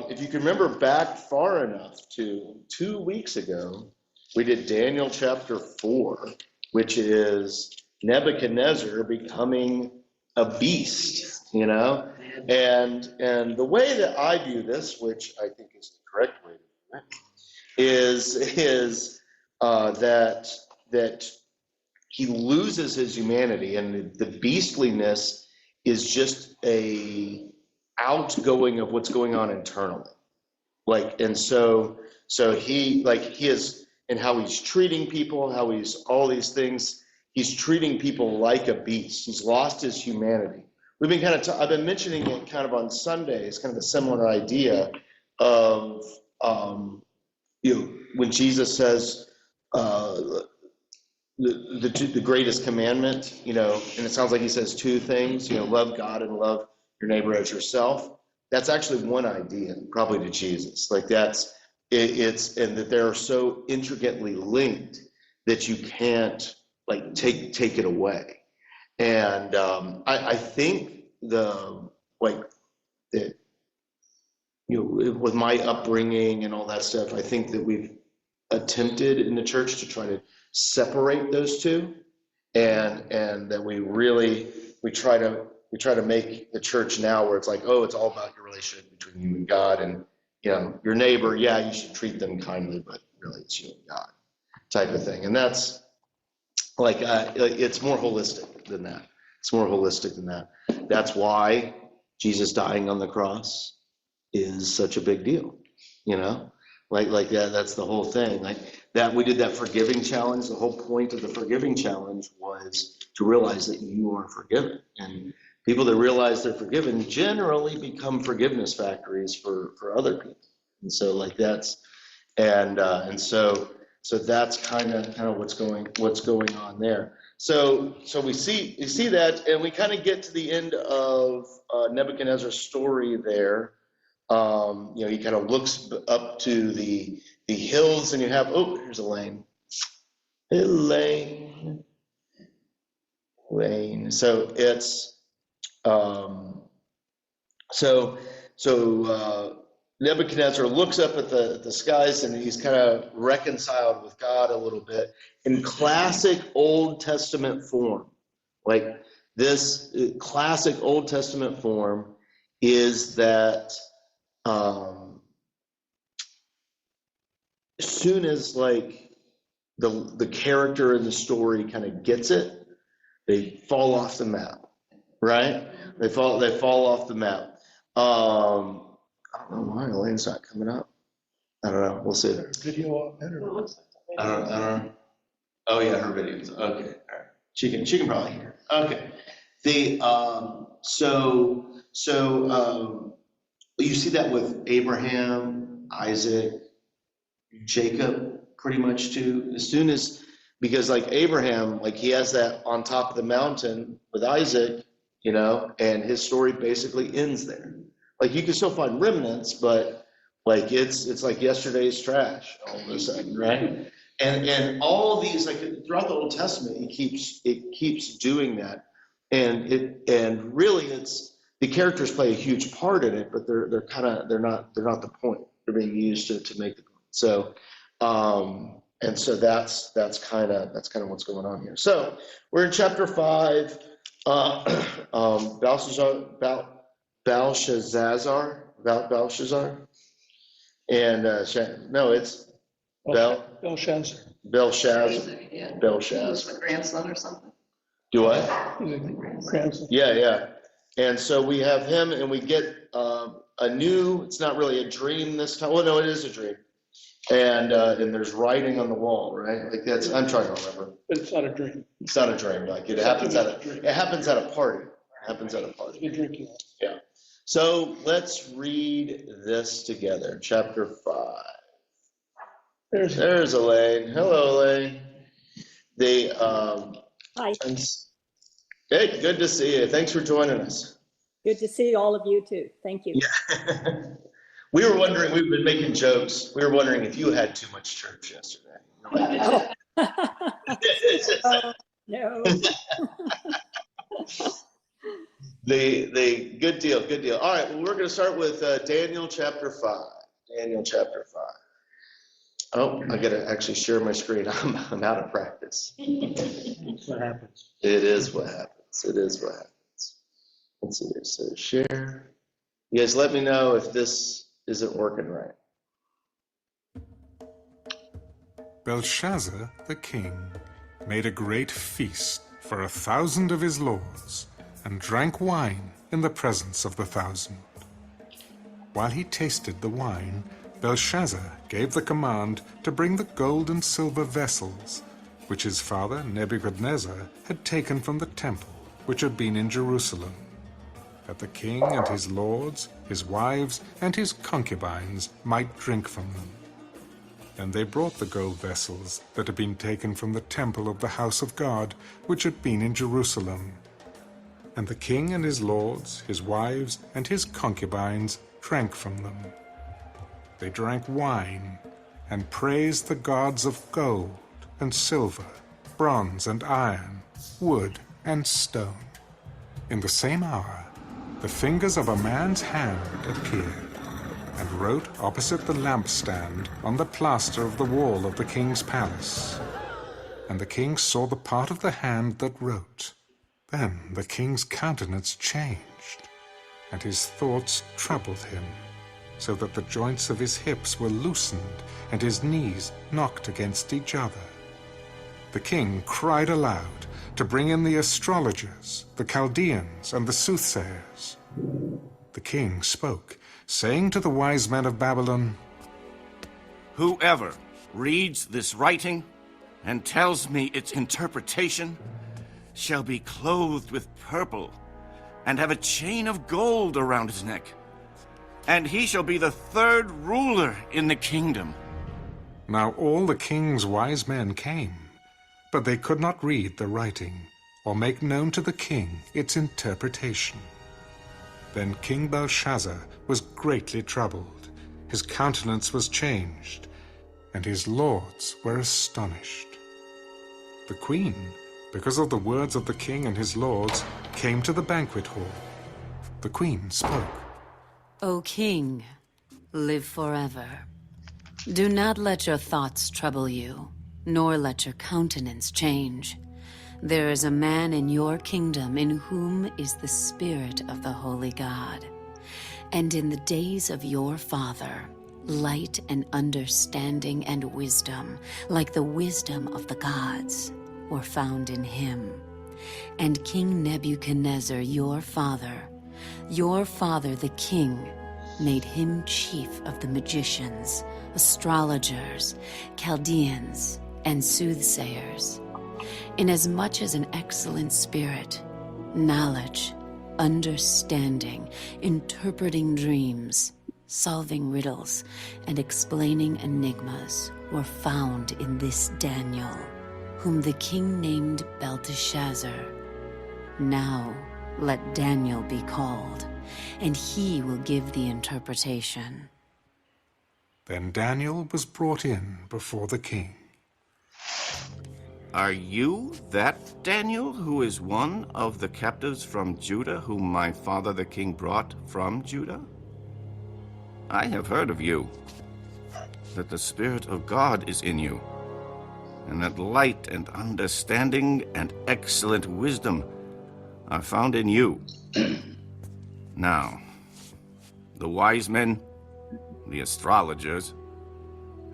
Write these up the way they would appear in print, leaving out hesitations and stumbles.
if you can remember back far enough to 2 weeks ago, we did Daniel chapter 4, which is Nebuchadnezzar becoming a beast, you know? And the way that I view this, which I think is the correct way to view it, is that he loses his humanity, and the beastliness is just a outgoing of what's going on internally. So he is, and how he's treating people, how he's all these things, he's treating people like a beast. He's lost his humanity. We've been I've been mentioning it kind of on Sundays, kind of a similar idea of, when Jesus says, the greatest commandment, and it sounds like he says two things, love God and love your neighbor as yourself. That's actually one idea, probably to Jesus. Like and that they're so intricately linked that you can't take it away. And I think with my upbringing and all that stuff, I think that we've attempted in the church to try to separate those two, and that we try to make the church now where it's like, oh, it's all about your relationship between you and God, and your neighbor, yeah, you should treat them kindly, but really it's you and God type of thing. And that's it's more holistic than that. It's more holistic than that. That's why Jesus dying on the cross is such a big deal, like that. That's the whole thing. That we did that forgiving challenge. The whole point of the forgiving challenge was to realize that you are forgiven, and people that realize they're forgiven generally become forgiveness factories for other people. And so that's so that's kind of what's going on there. So we see that, and we kind of get to the end of Nebuchadnezzar's story there. He kind of looks up to the hills, and you have, here's Elaine. Hey, Elaine. So it's Nebuchadnezzar looks up at the skies, and he's kind of reconciled with God a little bit in classic Old Testament form. Like this classic Old Testament form is that as soon as the character in the story kind of gets it, they fall off the map, right? They fall off the map. I don't know why Elaine's not coming up. I don't know. We'll see. Video up better. I don't know. Oh yeah, her videos. Okay, all right. She can probably hear. Okay. You see that with Abraham, Isaac, Jacob, pretty much too. As soon as, because Abraham, he has that on top of the mountain with Isaac, and his story basically ends there. You can still find remnants, but it's like yesterday's trash all of a sudden, right? And all of these, throughout the Old Testament, it keeps doing that, and really it's the characters play a huge part in it, but they're not the point. They're being used to make the point. So so that's kind of what's going on here. So we're in chapter 5. Belshazzar, and no, it's Belshazzar. Belshazzar. Yeah. Belshazzar. The grandson or something. Do what? Grandson. Yeah. And so we have him, and we get a new. It's not really a dream this time. Well, no, it is a dream. And there's writing on the wall, right? I'm trying to remember. But it's not a dream. It's not a dream. It happens at a party. You're drinking. Yeah. So let's read this together. Chapter 5. There's Elaine. Hello, Elaine. Hi. Hey, good to see you. Thanks for joining us. Good to see all of you too. Thank you. Yeah. We were wondering, we've been making jokes. We were wondering if you had too much church yesterday. No. The good deal, good deal. All right, well, we're going to start with Daniel chapter 5. Daniel chapter 5. Oh, I got to actually share my screen. I'm out of practice. That's what happens. It is what happens. It is what happens. Let's see here. So share. You guys let me know if this isn't working right. Belshazzar the king made a great feast for 1,000 of his lords, and drank wine in the presence of the 1,000. While he tasted the wine, Belshazzar gave the command to bring the gold and silver vessels, which his father Nebuchadnezzar had taken from the temple which had been in Jerusalem, that the king and his lords, his wives, and his concubines might drink from them. Then they brought the gold vessels that had been taken from the temple of the house of God, which had been in Jerusalem. And the king and his lords, his wives, and his concubines drank from them. They drank wine, and praised the gods of gold and silver, bronze and iron, wood and stone. In the same hour, the fingers of a man's hand appeared, and wrote opposite the lampstand on the plaster of the wall of the king's palace. And the king saw the part of the hand that wrote. Then the king's countenance changed, and his thoughts troubled him, so that the joints of his hips were loosened, and his knees knocked against each other. The king cried aloud to bring in the astrologers, the Chaldeans, and the soothsayers. The king spoke, saying to the wise men of Babylon, "Whoever reads this writing and tells me its interpretation shall be clothed with purple and have a chain of gold around his neck, and he shall be the third ruler in the kingdom." Now all the king's wise men came, but they could not read the writing, or make known to the king its interpretation. Then King Belshazzar was greatly troubled, his countenance was changed, and his lords were astonished. The queen, because of the words of the king and his lords, came to the banquet hall. The queen spoke. O king, live forever. Do not let your thoughts trouble you, nor let your countenance change. There is a man in your kingdom in whom is the spirit of the holy God. And in the days of your father, light and understanding and wisdom, like the wisdom of the gods, were found in him. And King Nebuchadnezzar, your father the king, made him chief of the magicians, astrologers, Chaldeans, and soothsayers, inasmuch as an excellent spirit, knowledge, understanding, interpreting dreams, solving riddles, and explaining enigmas were found in this Daniel, whom the king named Belteshazzar. Now let Daniel be called, and he will give the interpretation. Then Daniel was brought in before the king. Are you that Daniel, who is one of the captives from Judah, whom my father the king brought from Judah? I have heard of you, that the Spirit of God is in you, and that light and understanding and excellent wisdom are found in you. Now, the wise men, the astrologers,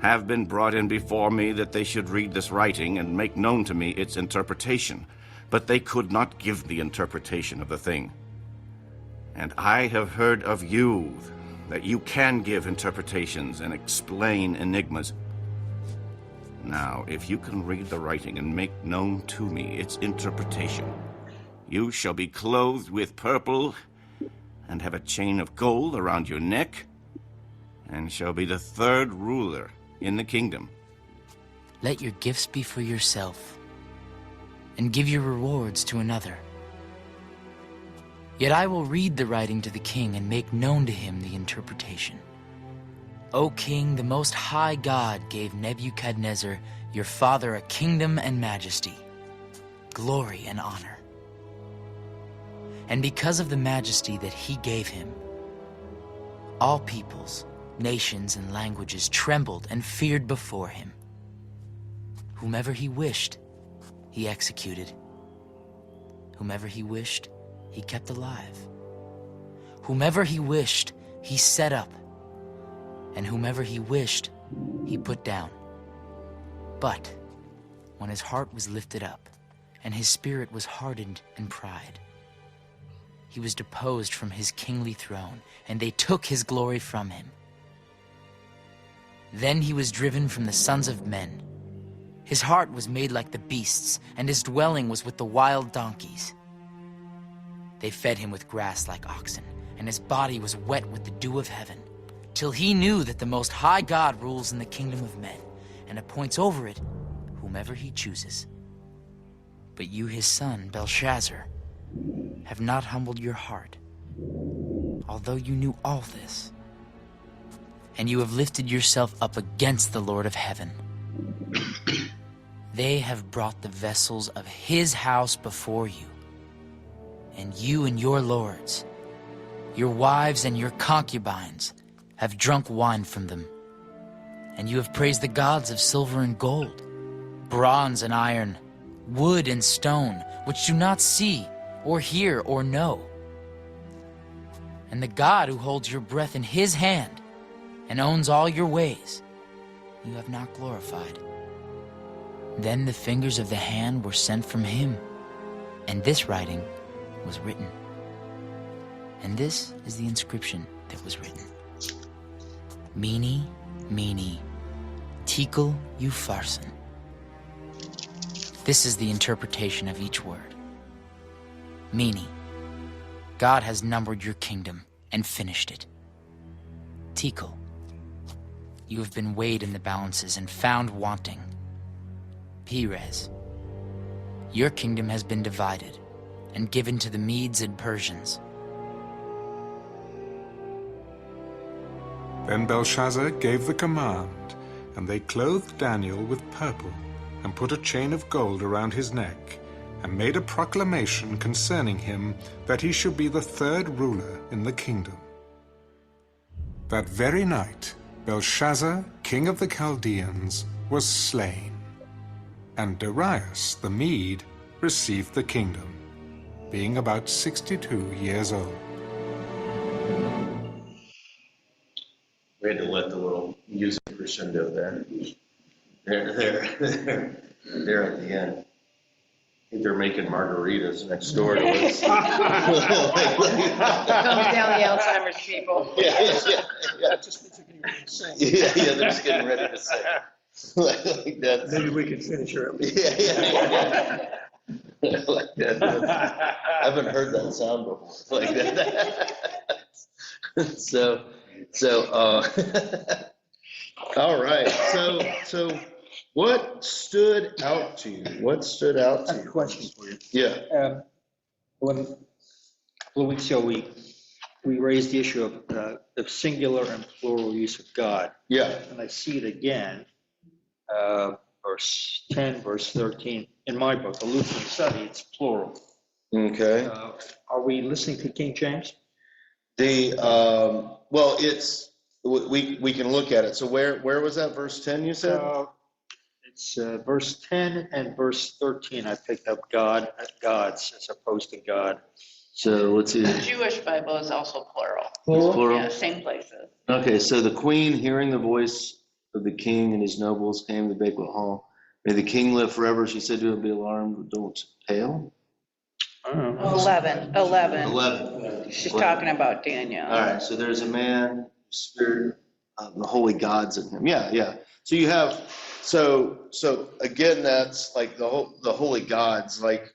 have been brought in before me that they should read this writing and make known to me its interpretation, but they could not give the interpretation of the thing. And I have heard of you, that you can give interpretations and explain enigmas. Now, if you can read the writing and make known to me its interpretation, you shall be clothed with purple and have a chain of gold around your neck, and shall be the third ruler in the kingdom. Let your gifts be for yourself, and give your rewards to another. Yet I will read the writing to the king and make known to him the interpretation. O king, the most high God gave Nebuchadnezzar, your father, a kingdom and majesty, glory and honor. and because of the majesty that he gave him. All peoples, nations, and languages trembled and feared before him. Whomever he wished, he executed. Whomever he wished, he kept alive. Whomever he wished, he set up. And whomever he wished, he put down. But when his heart was lifted up, and his spirit was hardened in pride, he was deposed from his kingly throne, and they took his glory from him. Then he was driven from the sons of men. His heart was made like the beasts, and his dwelling was with the wild donkeys. They fed him with grass like oxen, and his body was wet with the dew of heaven, till he knew that the Most High God rules in the kingdom of men, and appoints over it whomever he chooses. But you, his son, Belshazzar, have not humbled your heart, although you knew all this. And you have lifted yourself up against the Lord of heaven. They have brought the vessels of his house before you, and you and your lords, your wives and your concubines, have drunk wine from them. And you have praised the gods of silver and gold, bronze and iron, wood and stone, which do not see or hear or know. And the God who holds your breath in his hand and owns all your ways, you have not glorified. Then the fingers of the hand were sent from him, and this writing was written. And this is the inscription that was written: Mene, Mene, Tekel Upharsin. This is the interpretation of each word. Mene, God has numbered your kingdom and finished it. Tekel, you have been weighed in the balances and found wanting. Perez, your kingdom has been divided and given to the Medes and Persians. Then Belshazzar gave the command, and they clothed Daniel with purple, and put a chain of gold around his neck, and made a proclamation concerning him that he should be the third ruler in the kingdom. That very night, Belshazzar, king of the Chaldeans, was slain, and Darius the Mede received the kingdom, being about 62 years old. We had to let the little music crescendo there. There at the end. I think they're making margaritas next door to us. Comes down the Alzheimer's people. Yeah, they're just getting ready to sing. Like that. Maybe we can finish early. Yeah. Like that. I haven't heard that sound before. Like that. All right. So what stood out to you? What stood out I to have a you? question for you. Yeah. When, a couple of weeks ago, we raised the issue of singular and plural use of God. Yeah. And I see it again, verse 10, verse 13. In my book, the Lutheran Study, it's plural. Okay. Are we listening to King James? Well, it's, we can look at it. So where was that, verse 10 you said? It's verse 10 and verse 13. I picked up gods as opposed to God. So let's see. The Jewish Bible is also plural. Plural? Yeah, same places. Okay, so the queen, hearing the voice of the king and his nobles, came to the banquet hall. May the king live forever. She said to him, be alarmed, don't pale. 11. 11. She's talking about Daniel. All right, so there's a man, spirit, the holy gods in him. Yeah. So you have, so again, that's like the holy gods, like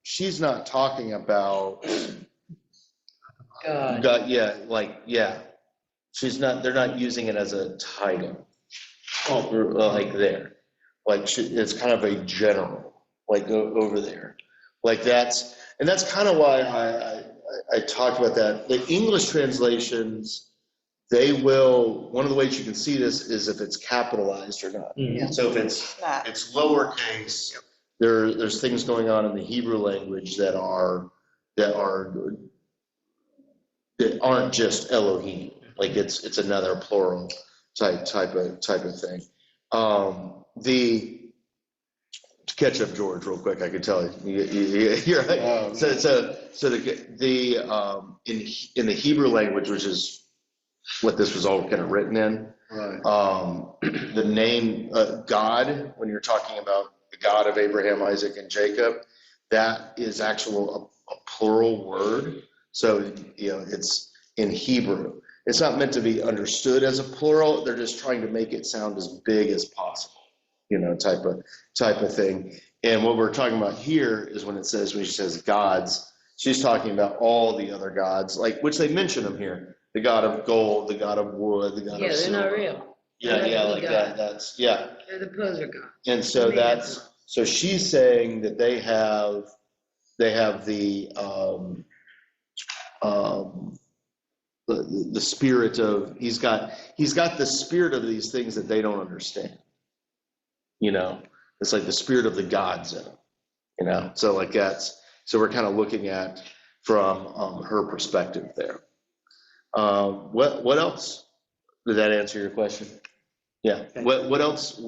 she's not talking about God. They're not using it as a title. Like there. Like it's kind of a general, like over there. Like that's kind of why I talked about that. The English translations, one of the ways you can see this is if it's capitalized or not. Mhm. So if it's lowercase, there's things going on in the Hebrew language that are that aren't just Elohim. Like it's another plural type of thing. To catch up, George, real quick, I could tell you're right. So in the Hebrew language, which is what this was all kind of written in, Right. the name God, when you're talking about the God of Abraham, Isaac, and Jacob, that is actual a plural word. So it's in Hebrew. It's not meant to be understood as a plural. They're just trying to make it sound as big as possible, type of thing. And what we're talking about here is when she says gods, she's talking about all the other gods, like which they mention them here: the god of gold, the god of wood, the god of silver. Yeah, they're not real. Yeah, like that. They're the poser gods. And so so she's saying that they have the spirit of, he's got the spirit of these things that they don't understand. It's like the spirit of the gods in them, so like so we're kind of looking at from her perspective there. What else? Did that answer your question? Yeah. What else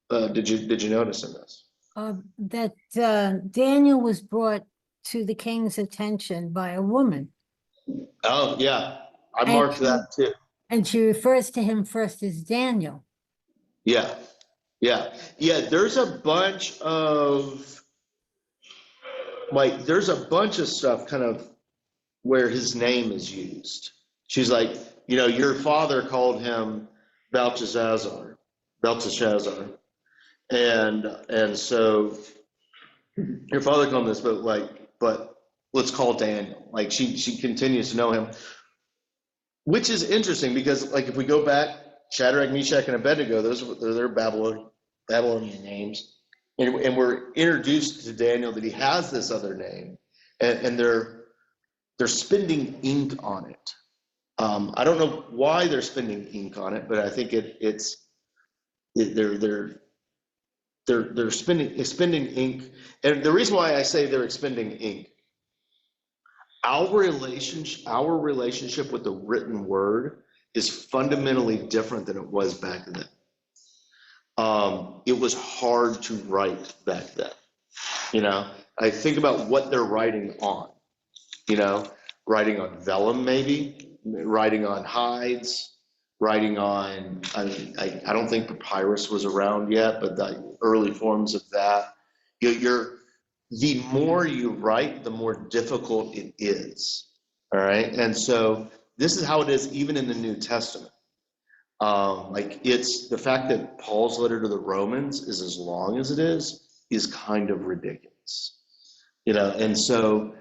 did you notice in this? That Daniel was brought to the king's attention by a woman. Oh yeah, I marked that too. And she refers to him first as Daniel. Yeah. There's a bunch of stuff kind of where his name is used. She's like, your father called him Belteshazzar, and so your father called him this, but let's call Daniel. Like she continues to know him, which is interesting because like if we go back, Shadrach, Meshach, and Abednego, they're Babylonian names, and we're introduced to Daniel that he has this other name, and they're spending ink on it. I don't know why they're spending ink on it, but I think they're spending ink, and the reason why I say they're expending ink, our relationship with the written word is fundamentally different than it was back then. It was hard to write back then. I think about what they're writing on, writing on vellum, maybe writing on hides, writing on, I don't think papyrus was around yet, but the early forms of that. The more you write, the more difficult it is. All right. And so this is how it is even in the New Testament. It's the fact that Paul's letter to the Romans is as long as it is kind of ridiculous. And so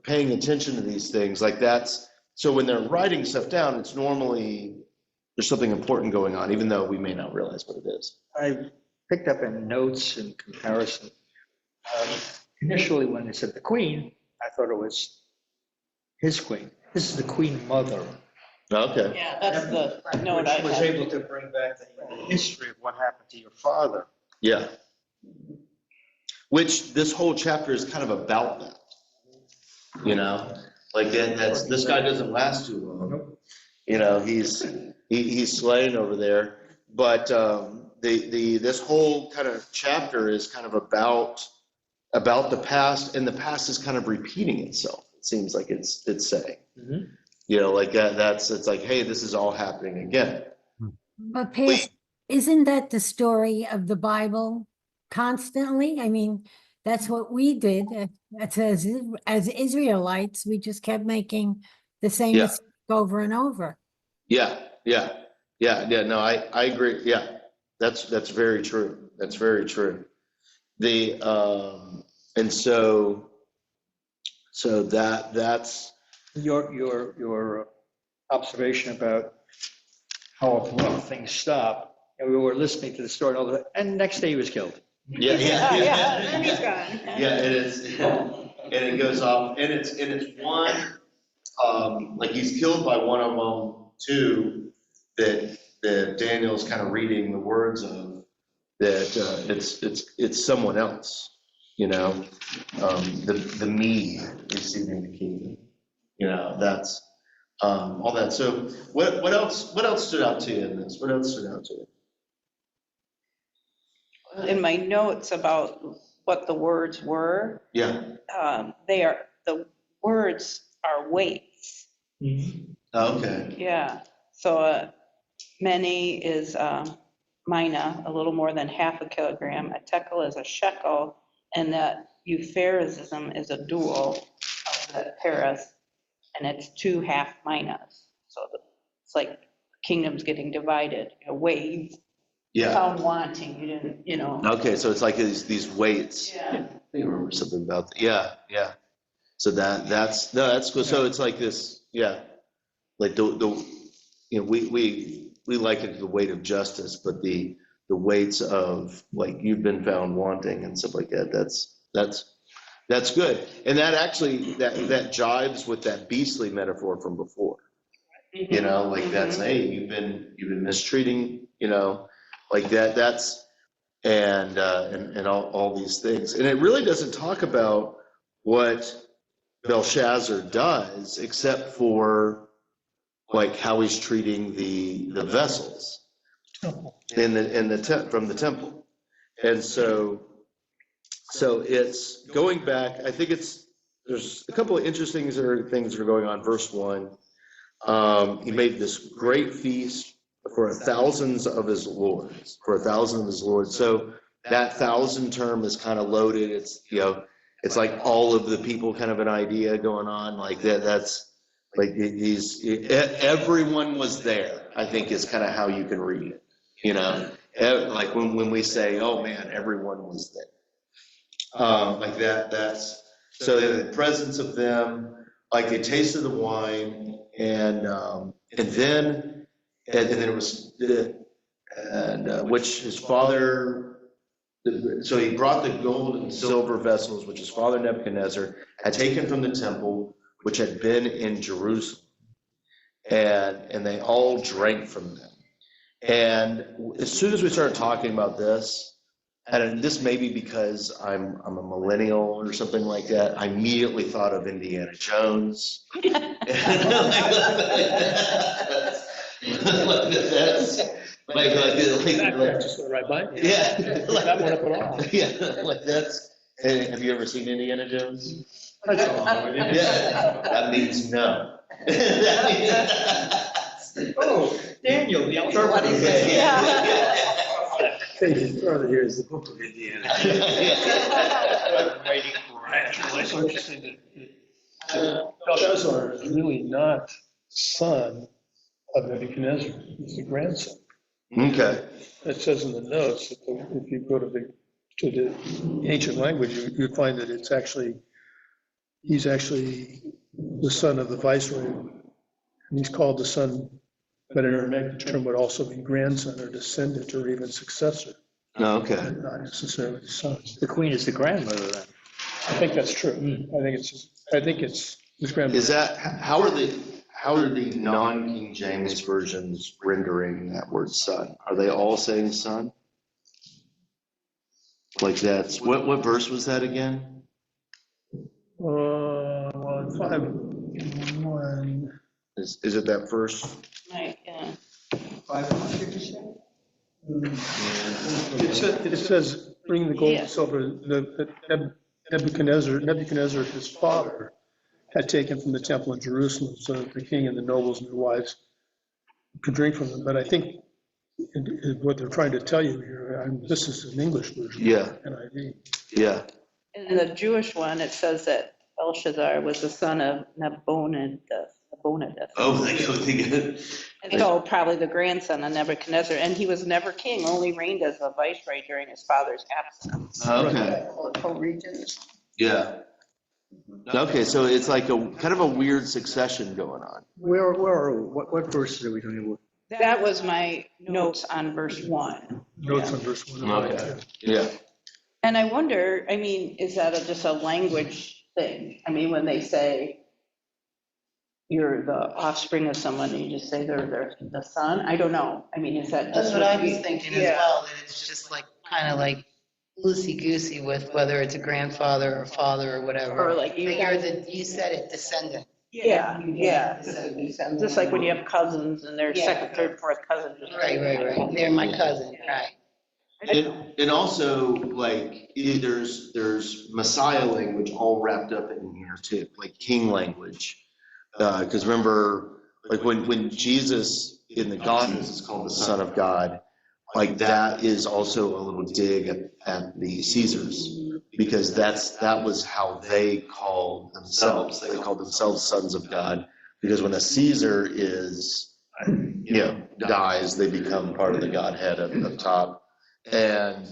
paying attention to these things so when they're writing stuff down, it's normally there's something important going on, even though we may not realize what it is. I picked up in notes in comparison. Initially, when they said the queen, I thought it was his queen. This is the queen mother. Okay. Yeah, that's the note I Which was had. able to bring back the history of what happened to your father. Yeah. Which this whole chapter is kind of about that. This guy doesn't last too long. He's slaying over there. But this whole kind of chapter is kind of about the past, and the past is kind of repeating itself. It seems like it's saying. Mm-hmm. It's like, hey, this is all happening again. But Pierce, isn't that the story of the Bible constantly? I mean, that's what we did. As Israelites, we just kept making the same mistake over and over. Yeah. No, I agree. Yeah, that's very true. That's very true. And so that's Your observation about how abrupt things stop. And we were listening to the story, and next day he was killed. Yeah. And he's gone. Yeah, it is, and it goes off, and it's one, like he's killed by one of them too, that Daniel's kind of reading the words of, that it's someone else, the me receiving the kingdom, that's all that. So what else stood out to you in this? What else stood out to you? In my notes about what the words were, Yeah. the words are weights. Okay. Yeah. So many is mina, a little more than half a kilogram. A tekel is a shekel, and that eupherism is a dual of the paras, and it's 2 half minas. So it's like kingdoms getting divided. Weight. Yeah. Found wanting. You didn't. Okay, so it's like these weights. Yeah. I remember something about that. Yeah. So that's cool. So it's like this, like we liken it to the weight of justice, but the weights of like you've been found wanting and stuff like that. That's good. And that actually that jives with that beastly metaphor from before. Like that's, hey, you've been mistreating, like that's and all these things. And it really doesn't talk about what Belshazzar does, except for like how he's treating the vessels from the temple. And so it's going back. I think there's a couple of interesting things that are going on. Verse 1, he made this great feast for thousands of his lords. So that 1,000 term is kind of loaded. It's it's like all of the people kind of an idea going on like that. That's like everyone was there, I think is kind of how you can read it. Like when we say, oh man, everyone was there. Like that's so the presence of them, like they tasted the wine and then it was which his father. So he brought the gold and silver vessels, which his father Nebuchadnezzar had taken from the temple, which had been in Jerusalem, and they all drank from them. And as soon as we started talking about this, and this may be because I'm a millennial or something like that, I immediately thought of Indiana Jones. That's like just went right by. Yeah. That one up at all. Yeah, like that's. Have you ever seen Indiana Jones? That's all. Yeah, that means no. Oh, Daniel, the outer one. Pages further, here's the book of Indiana. It's so interesting that Belshazzar is really not son of Nebuchadnezzar. He's the grandson. Okay. It says in the notes that if you go to the ancient language, you find that he's actually the son of the viceroy, and he's called the son, but in Aramaic the term would also be grandson or descendant or even successor. Okay. Not necessarily the son. The queen is the grandmother then. I think that's true. I think it's his grandmother. Is that how are the non-King James versions rendering that word son? Are they all saying son? Like that's what verse was that again? Well, 5:1. Is it that first? Right, yeah. 5:1, did you say? It says, bring the gold and silver that Nebuchadnezzar, his father, had taken from the temple in Jerusalem, so that the king and the nobles and their wives could drink from them. But I think what they're trying to tell you here, this is an English version. Yeah. NIV. Yeah. In the Jewish one, it says that Belshazzar was the son of Nabonidus. Oh, they And so probably the grandson of Nebuchadnezzar, and he was never king, only reigned as a viceroy during his father's absence. Okay. Co-regent. Yeah. Okay, so it's like a kind of a weird succession going on. What verses are we talking about? That was my notes on verse 1. Notes on verse 1. Okay. Yeah. And I wonder, I mean, is that just a language thing? I mean, when they say you're the offspring of someone, and you just say they're the son? I don't know. I mean, is that just That's what I was thinking as Yeah. well, that it's just like, kind of like loosey-goosey with whether it's a grandfather or father or whatever. Or like you But guys- you said it, descendant. Yeah, just like when you have cousins and they're second, third, fourth cousins. Right. They're my cousin, right. And also, like, there's Messiah language all wrapped up in here too, like king language. Because remember, like when Jesus in the Gospels is called the Son of God, like that is also a little dig at the Caesars, because that was how they called themselves. They called themselves sons of God, because when a Caesar dies, they become part of the Godhead up top. And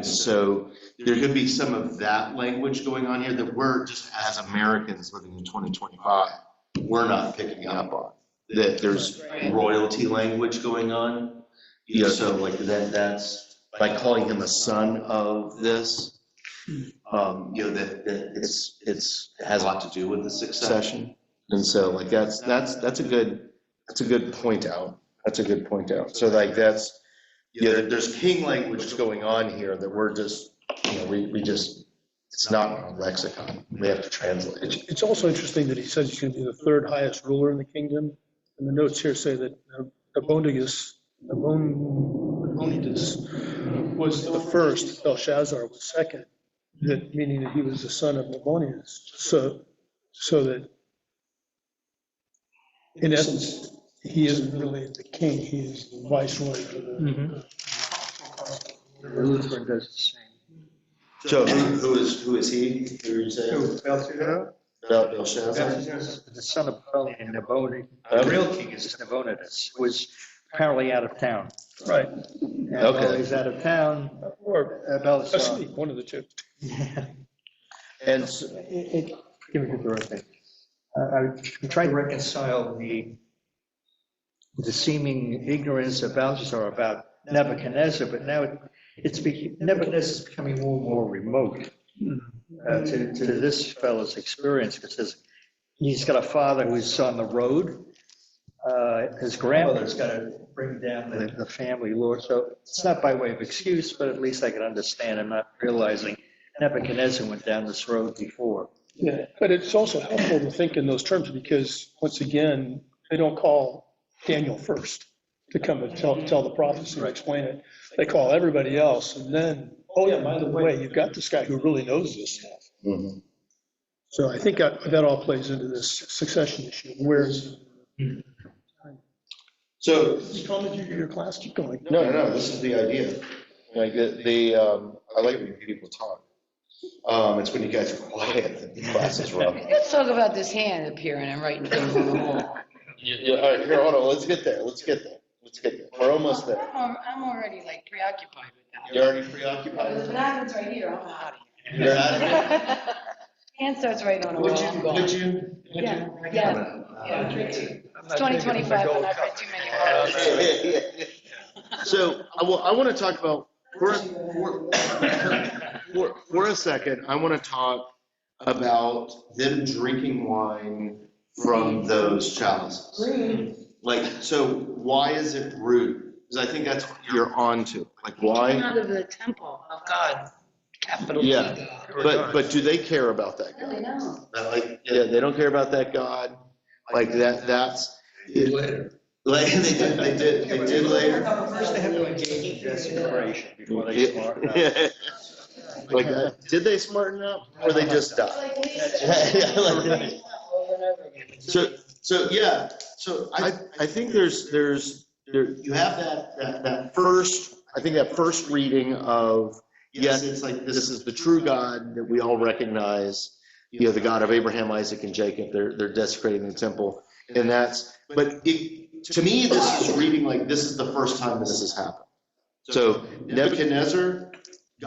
so there could be some of that language going on here that we're just, as Americans living in 2025, we're not picking up on. That there's royalty language going on. So like that's by calling him a son of this, that it has a lot to do with the succession. And so like that's a good point out. That's a good point out. So like there's king language going on here that we're just, we just, it's not in our lexicon. We have to translate. It's also interesting that he says he's going to be the third highest ruler in the kingdom. And the notes here say that Nabonidus was the first, Belshazzar was second, meaning that he was the son of Nabonidus. So that in essence, he isn't really the king, he is the viceroy for the. Lutheran does the same. So who is he? Who are you saying? Belshazzar? Belshazzar? The son of Bel and Nabonidus. The real king is Nabonidus, who was apparently out of town. Right. And Okay. while he's out of town, Or Belshazzar. asleep, one of the two. And so, Give me the right thing. I'm trying to reconcile the seeming ignorance of Belshazzar about Nebuchadnezzar, but now Nebuchadnezzar is becoming more and more remote to this fellow's experience, because he's got a father who's on the road. His grandmother's got to bring down the family lore. So it's not by way of excuse, but at least I can understand. I'm not realizing Nebuchadnezzar went down this road before. Yeah, but it's also helpful to think in those terms, because once again, they don't call Daniel first to come and tell the prophecy and explain it. They call everybody else, and then, oh yeah, by the way, you've got this guy who really knows this stuff. mhm. So I think that all plays into this succession issue. Where's So your class? Keep going. no, this is the idea. Like I like when people talk. It's when you guys are quiet that the class is rough. Let's talk about this hand appearing and writing things on the wall. Yeah, all right, here, hold on, let's get there. We're almost there. I'm already like preoccupied with that. You're already preoccupied? If it happens right here, I'm out of here. You're out of here? Hand starts writing on a wall, I'm gone. Would you? Yeah. It's 2025, I'm not writing too many words. So I want to talk about, for a second, I want to talk about them drinking wine from those chalices. Like, so why is it rude? Because I think that's what you're on to. Like, why? Out of the temple of God, capital T Yeah, God. but do they care about that No, they God? don't. Like, yeah, they don't care about that God. Like that's. Later. Like, they did later. First, they have to engage in desecration before they smarten up. Like, did they smarten up or they just died? Like Lisa. Yeah, Over and over again. So yeah, so I think there you have that first, I think that first reading of, yes, it's like this is the true God that we all recognize, the God of Abraham, Isaac, and Jacob. They're desecrating the temple, and to me, this is reading like this is the first time this has happened. So Nebuchadnezzar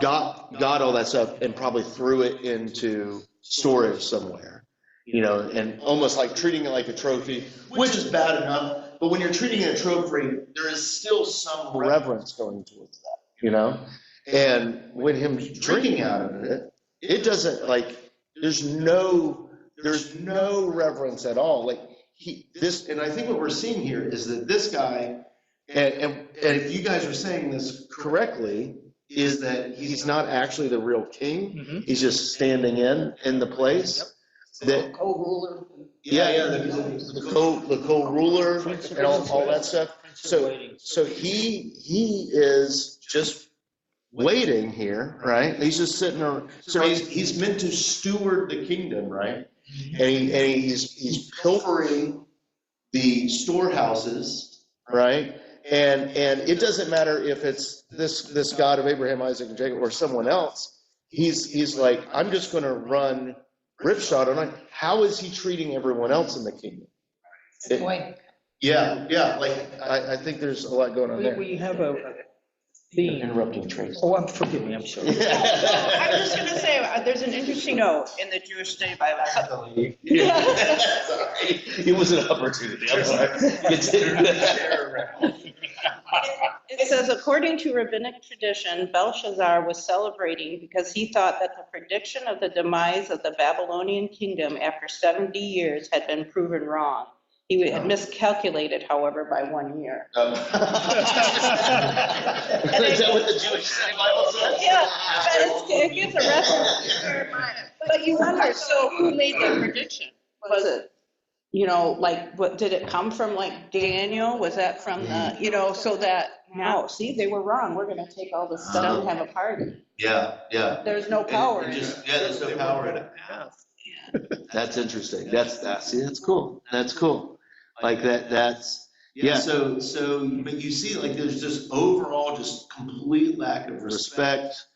got all that stuff and probably threw it into storage somewhere, and almost like treating it like a trophy, which is bad enough. But when you're treating it a trophy, there is still some reverence going towards that, And when him drinking out of it, it doesn't there's no reverence at all. Like and I think what we're seeing here is that this guy, and if you guys are saying this correctly, is that he's not actually the real king. He's just standing in the place. That Co-ruler. the co-ruler and all that stuff. So he is just waiting here, right? He's just sitting around. So he's meant to steward the kingdom, right? And he's pilfering the storehouses, right? And it doesn't matter if it's this God of Abraham, Isaac, and Jacob, or someone else. He's like, I'm just going to run ripshod on it. How is he treating everyone else in the kingdom? Yeah. Like I think there's a lot going on there. We have a theme. Interrupting Tracy. Oh, forgive me, I'm sorry. I'm just going to say, there's an interesting note in the Jewish Study Bible. Sorry. It was an opportunity. I'm sorry. It says, according to rabbinic tradition, Belshazzar was celebrating because he thought that the prediction of the demise of the Babylonian kingdom after 70 years had been proven wrong. He had miscalculated, however, by 1 year. Is that what the Jewish Study Bible says? Yeah, but it gives a reference to Jeremiah. But you wonder, so who made the prediction? Was it, what, did it come from like Daniel? Was that from the, so that now, see, they were wrong. We're going to take all this stuff and have a party. Yeah. There's no power. There's no power in it. That's interesting. That's cool. That's cool. Like that's. So, but you see, like, there's just overall just complete lack of respect,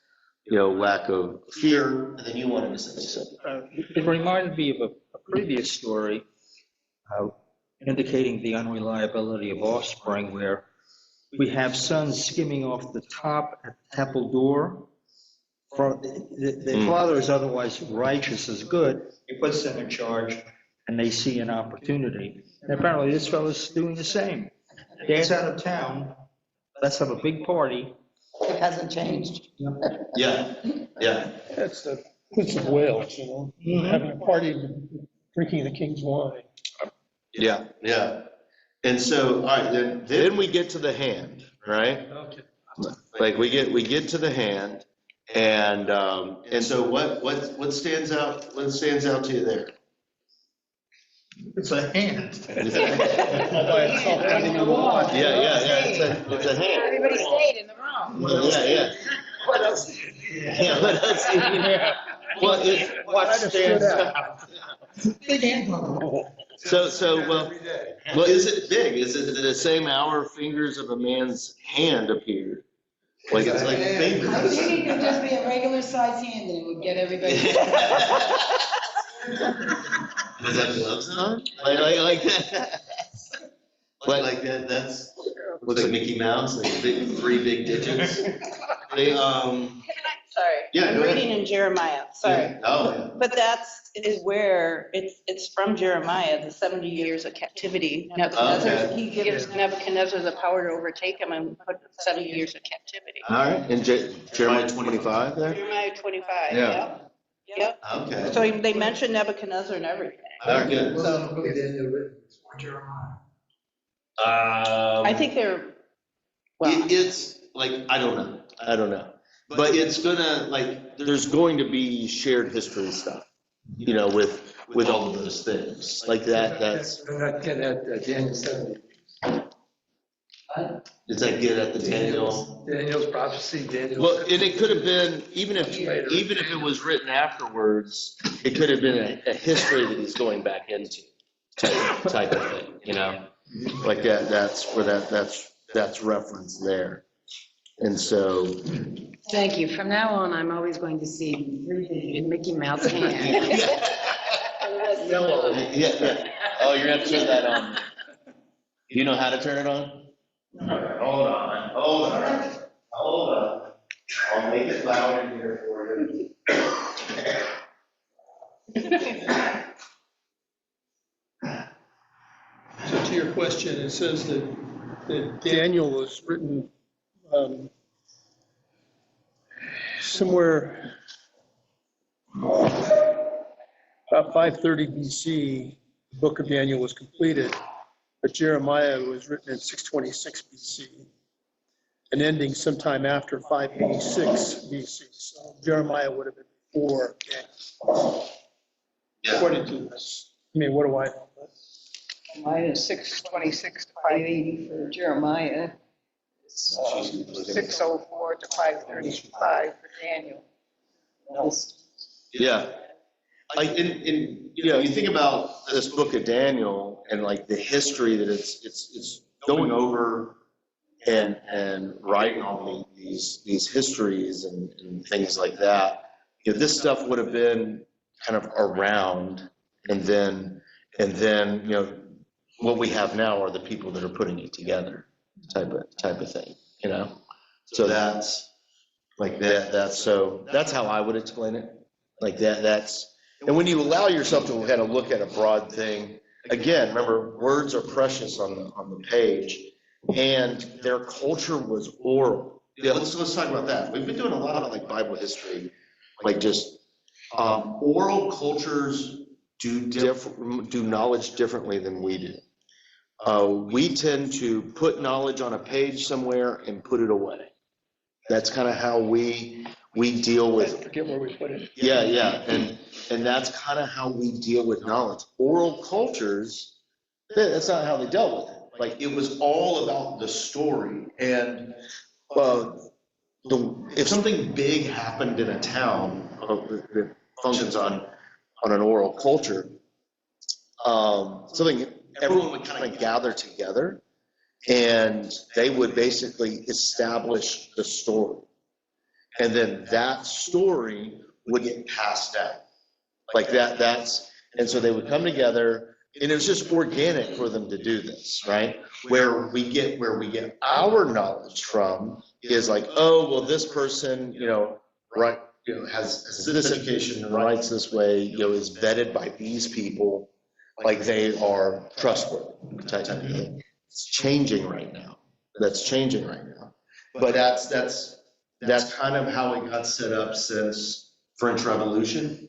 lack of fear. And then you wanted to say something. It reminded me of a previous story indicating the unreliability of offspring, where we have sons skimming off the top at the temple door. The father is otherwise righteous as good. He puts them in charge, and they see an opportunity. And apparently this fellow's doing the same. Dad's out of town. Let's have a big party. It hasn't changed. Yeah. That's the Prince of Wales, having a party, drinking the king's wine. Yeah. And so, all right, then we get to the hand, right? Okay. Like we get to the hand, and so what stands out? What stands out to you there? It's a hand. Yeah. It's a hand. Everybody stayed in the room. Yeah. What else? Yeah. What stands out? Big hand. Well, is it big? Is it the same hour fingers of a man's hand appeared? Like it's like fingers. I think it could just be a regular sized hand and it would get everybody. Does that gloves on? Like that? Like that? That's looks like Mickey Mouse. Like three big digits. Sorry. Yeah, I'm go ahead. reading in Jeremiah, sorry. Yeah. Oh, yeah. But is where, it's from Jeremiah, the 70 years of captivity. Nebuchadnezzar, he gives Nebuchadnezzar the power to overtake him and put 70 years of captivity. All right. And Jeremiah 25 there? Jeremiah 25, Yeah. Yep. Okay. So they mention Nebuchadnezzar and everything. Very good. I think It's like, I don't know. But it's gonna, like, there's going to be shared history stuff, with all of those things. Like that's. We're not getting at Daniel 70. Does that get at the Daniel? Daniel's prophecy, Well, and it could have been, even if it was written afterwards, it could have been a history that he's going back into type of thing, Like that's where that's referenced there. And so. Thank you. From now on, I'm always going to see Mickey Mouse hand. Yeah. Oh, you're gonna have to turn that on. You know how to turn it on? All right, hold on. I'll make it loud in here for you. So to your question, it says that Daniel was written somewhere about 530 BC. The book of Daniel was completed, but Jeremiah was written in 626 BC. and ending sometime after 586 BC. So Jeremiah would have been before Daniel, according to this. I mean, what do I know? Mine is 626 to 580 for Jeremiah. It's 604 to 535 for Daniel. Yeah. Like you think about this book of Daniel and like the history that it's going over and writing all these histories and things like that. This stuff would have been kind of around, and then what we have now are the people that are putting it together, type of thing. So that's like that. So that's how I would explain it. Like that's. And when you allow yourself to kind of look at a broad thing, again, remember, words are precious on the page, and their culture was oral. Yeah, let's talk about that. We've been doing a lot of like Bible history, like just oral cultures do knowledge differently than we do. We tend to put knowledge on a page somewhere and put it away. That's kind of how we deal with. Forget where we put it. Yeah, and that's kind of how we deal with knowledge. Oral cultures, that's not how they dealt with it. Like, it was all about the story. And if something big happened in a town that functions on an oral culture, everyone would kind of gather together, and they would basically establish the story. And then that story would get passed down. Like and so they would come together, and it was just organic for them to do this, right? Where we get our knowledge from is like, oh, well, this person, has this education and writes this way, is vetted by these people, like they are trustworthy, type of thing. It's changing right now. That's changing right now. But that's kind of how it got set up since French Revolution.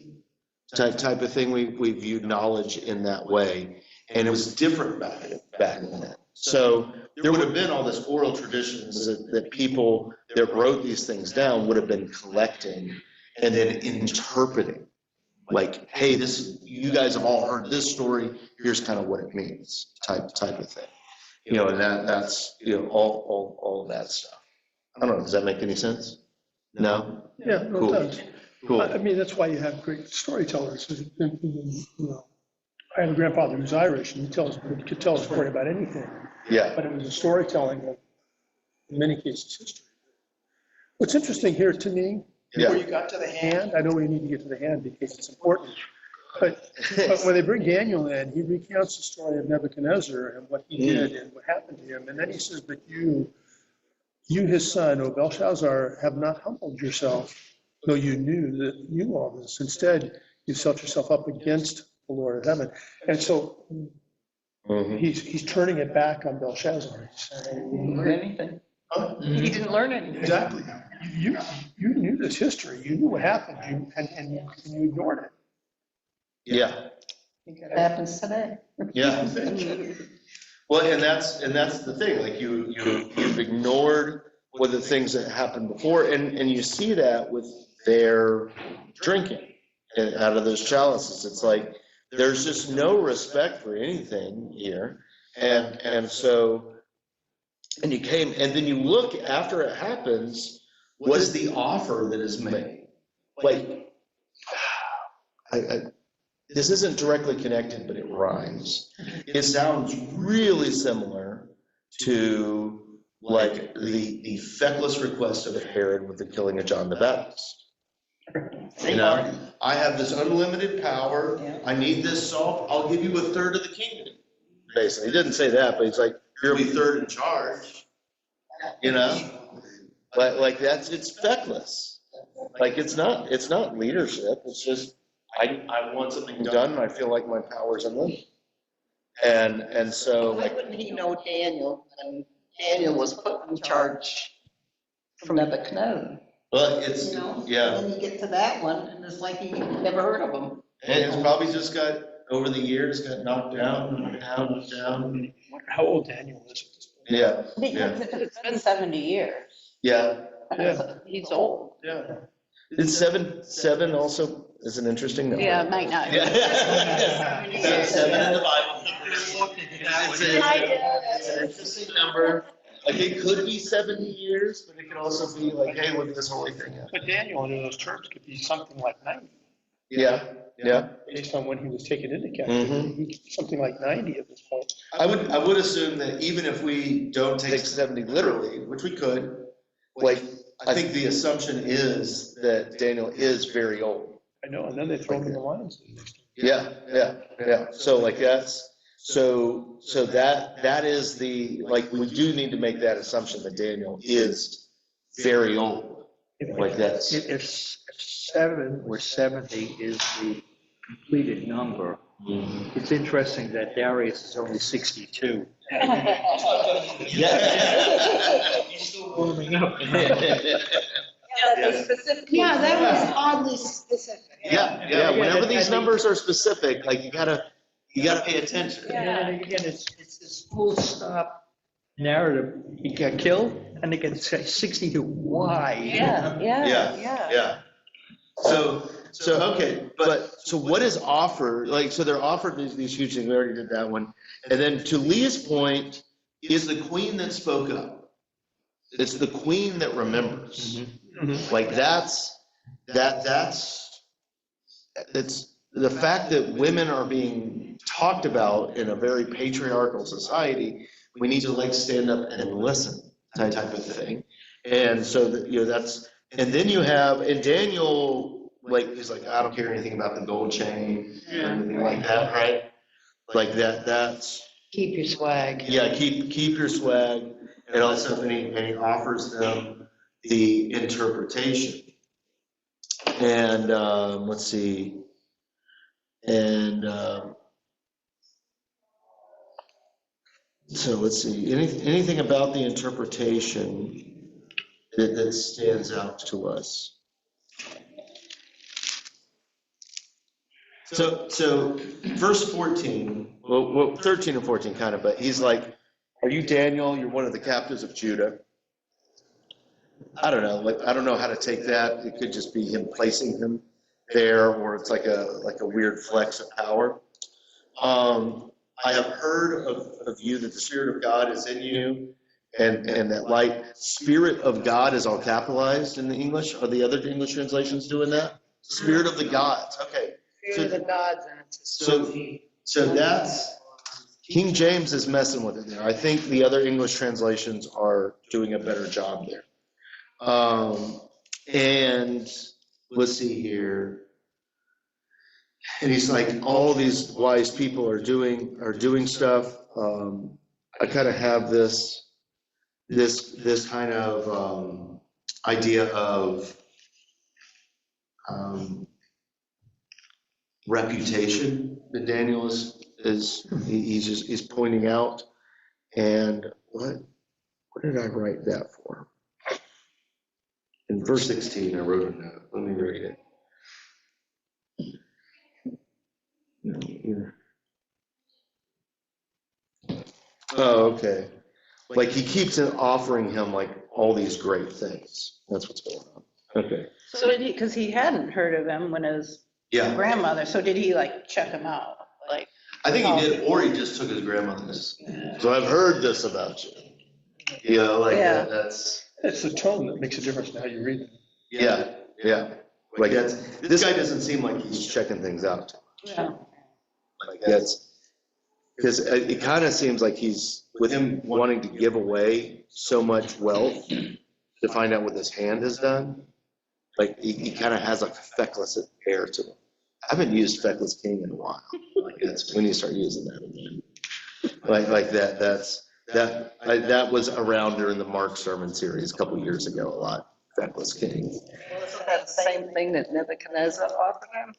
Type of thing. We viewed knowledge in that way, and it was different back then. So there would have been all this oral traditions that people that wrote these things down would have been collecting and then interpreting. Like, hey, you guys have all heard this story. Here's kind of what it means. Type of thing. And that's all of that stuff. I don't know. Does that make any sense? No. Yeah, no, Cool. it does. Cool. I mean, that's why you have great storytellers. I had a grandfather who's Irish, and he could tell a story about anything. Yeah. But it was a storytelling of, in many cases, history. What's interesting here to me, before you got to the hand, I know we need to get to the hand because it's important. But when they bring Daniel in, he recounts the story of Nebuchadnezzar and what he did and what happened to him. And then he says, but you, his son, O Belshazzar, have not humbled yourself, though you knew all this. Instead, you set yourself up against the Lord of heaven. And so he's turning it back on Belshazzar. He's saying, He didn't learn anything. Huh? He didn't learn anything. Exactly. You knew this history. You knew what happened, and you ignored it. Yeah. I think that happens today. Yeah. Well, and that's the thing. Like you've ignored what the things that happened before, and you see that with their drinking out of those chalices. It's like there's just no respect for anything here, and so you came, and then you look after it happens. What is the offer that is made? Like, this isn't directly connected, but it rhymes. It sounds really similar to like the feckless request of Herod with the killing of John the Baptist. I have this unlimited power. I need this solved. I'll give you a third of the kingdom. Basically, he didn't say that, but he's like, you'll be third in charge. But like it's feckless. Like it's not leadership. It's just I want something done, and I feel like my power's unlimited. And so Why wouldn't he know Daniel when Daniel was put in charge from Nebuchadnezzar? Well, it's yeah. Then you get to that one, and it's like he never heard of him. And it's probably just got over the years got knocked down. I wonder how old Daniel is at this point. Yeah. Because it's been 70 years. Yeah, Yeah. He's old. Yeah. is seven also is an interesting number. Yeah, it might not. Yeah. Seven in the Bible. It's an interesting number. Like it could be 70 years, but it could also be like, hey, look at this holy thing. But Daniel under those terms could be something like 90, Yeah, yeah. based on when he was taken into captivity. He's something like 90 at this point. I would assume that even if we don't take 70 literally, which we could, like, I think the assumption is that Daniel is very old. I know, and then they throw him in the lions. Yeah, yeah, yeah. So like so that is like, we do need to make that assumption that Daniel is very old. Like that's. If 7 or 70 is the completed number, it's interesting that Darius is only 62. Yeah, that was oddly specific. Yeah, whenever these numbers are specific, like you gotta pay attention. And again, it's this full stop narrative. He got killed, and they can say 62. Why? Yeah. So, okay, so what is offered, like, so they're offered these huge things, we already did that one. And then to Leah's point, is the queen that spoke up. It's the queen that remembers. Like it's the fact that women are being talked about in a very patriarchal society, we need to like stand up and listen type of thing. And so that, and then you have, and Daniel, like, he's like, I don't care anything about the gold chain or anything like that, right? Like that's. Keep your swag. Yeah, keep your swag. And also, and he offers them the interpretation. And let's see. And so let's see. Anything about the interpretation that stands out to us? So verse 14, well, 13 and 14 kind of, but he's like, are you Daniel? You're one of the captives of Judah. I don't know. Like, I don't know how to take that. It could just be him placing him there, or it's like a weird flex of power. I have heard of you that the Spirit of God is in you, and that light. Spirit of God is all capitalized in the English. Are the other English translations doing that? Spirit of the gods. Okay. Fear the gods, and it's a So that's, King James is messing with it there. I think the other English translations are doing a better job there. And let's see here. And he's like, all these wise people are doing stuff. I kind of have this kind of idea of reputation that Daniel he's pointing out. And what did I write that for? In verse 16, I wrote a note. Let me read it. No, either. Oh, okay. Like he keeps offering him like all these great things. That's what's going on. Okay. So did he, because he hadn't heard of him when his grandmother, so did he like check him out? Like, I think he did, or he just took his grandmother's. So I've heard this about you. You know, like that's. It's the tone that makes a difference in how you read it. Yeah. Like this guy doesn't seem like he's checking things out. Yeah. Like that's, because it kind of seems like he's, with him wanting to give away so much wealth to find out what this hand has done, like he kind of has like a feckless air to him. I haven't used feckless king in a while. Like that's when you start using that again. Like that was around during the Mark sermon series a couple years ago a lot. Feckless king. Wasn't that the same thing that Nebuchadnezzar offered him?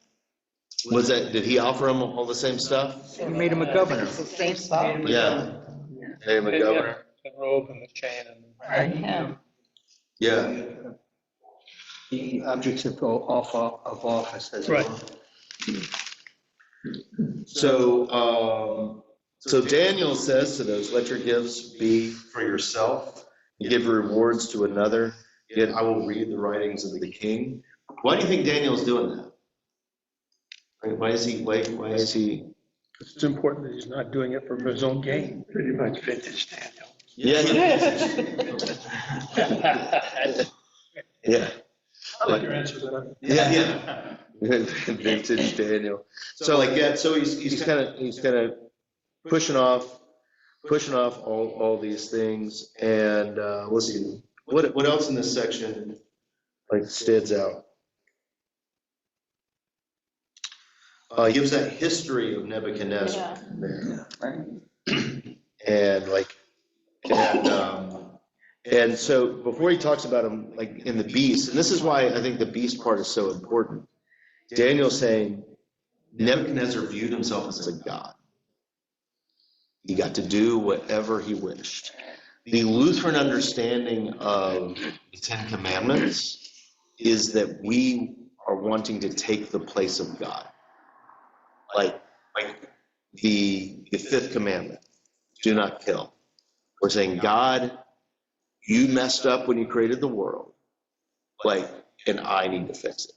Was that, did he offer him all the same stuff? He made him a governor. It's the same stuff. Yeah. Made him a governor. The robe and the chain. Right. Yeah. The objects of office as well. So Daniel says to those, let your gifts be for yourself and give rewards to another, yet I will read the writings of the king. Why do you think Daniel's doing that? Right, why is he? It's important that he's not doing it for his own gain. Pretty much vintage Daniel. Yeah. Yeah. I like your answer to that. Yeah. Vintage Daniel. So like, yeah, so he's kind of pushing off all these things. And let's see, what else in this section like stands out? He gives that history of Nebuchadnezzar there. And like, and so before he talks about him, like in the beast, and this is why I think the beast part is so important. Daniel's saying Nebuchadnezzar viewed himself as a god. He got to do whatever he wished. The Lutheran understanding of the Ten Commandments is that we are wanting to take the place of God. Like the fifth commandment, do not kill. We're saying, God, you messed up when you created the world, like, and I need to fix it.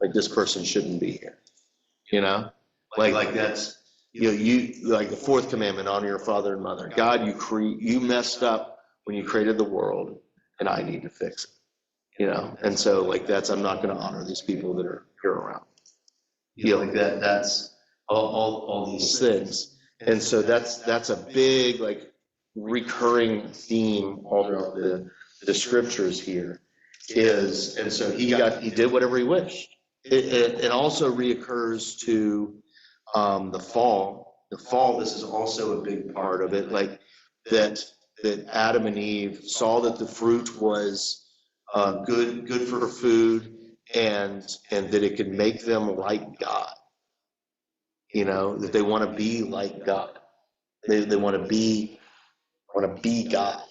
Like, this person shouldn't be here, you know? Like that's, you like the fourth commandment, honor your father and mother. God, you messed up when you created the world, and I need to fix it, you know? And so, like, I'm not going to honor these people that are here around. Like that's all these things. And so that's a big, like, recurring theme all throughout the scriptures here is, and so he did whatever he wished. It also reoccurs to the fall. The fall, this is also a big part of it, like that Adam and Eve saw that the fruit was good for food, and that it could make them like God. You know, that they want to be like God. They want to be God,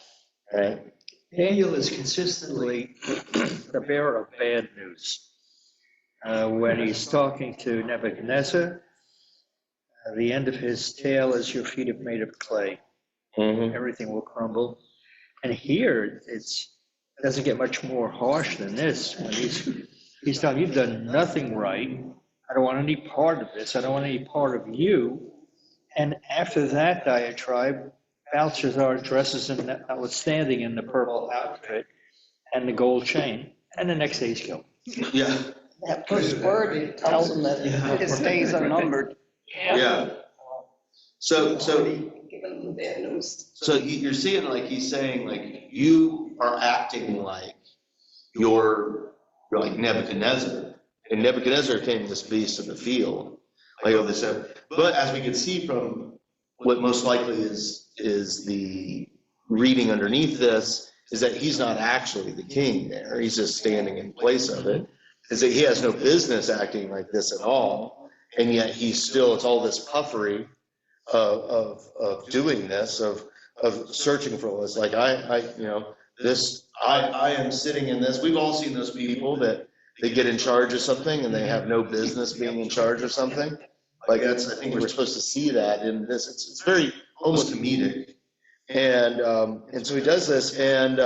right? Daniel is consistently the bearer of bad news. When he's talking to Nebuchadnezzar, the end of his tale is, your feet are made of clay. Mm-hmm. Everything will crumble. And here, it doesn't get much more harsh than this. When he's telling, you've done nothing right. I don't want any part of this. I don't want any part of you. And after that diatribe, Belshazzar dresses him, notwithstanding, in the purple outfit and the gold chain. And the next day he's killed. Yeah. That first word tells him that his days are numbered. Yeah. So Given the bad news. So you're seeing, like, he's saying, like, you are acting like you're like Nebuchadnezzar. And Nebuchadnezzar came this beast of the field, like all this stuff. But as we can see from what most likely is the reading underneath this, is that he's not actually the king there. He's just standing in place of it. Is that he has no business acting like this at all. And yet it's all this puffery of doing this, of searching for this. Like I am sitting in this. We've all seen those people that they get in charge of something and they have no business being in charge of something. Like I think we're supposed to see that in this. It's very almost comedic. And so he does this, and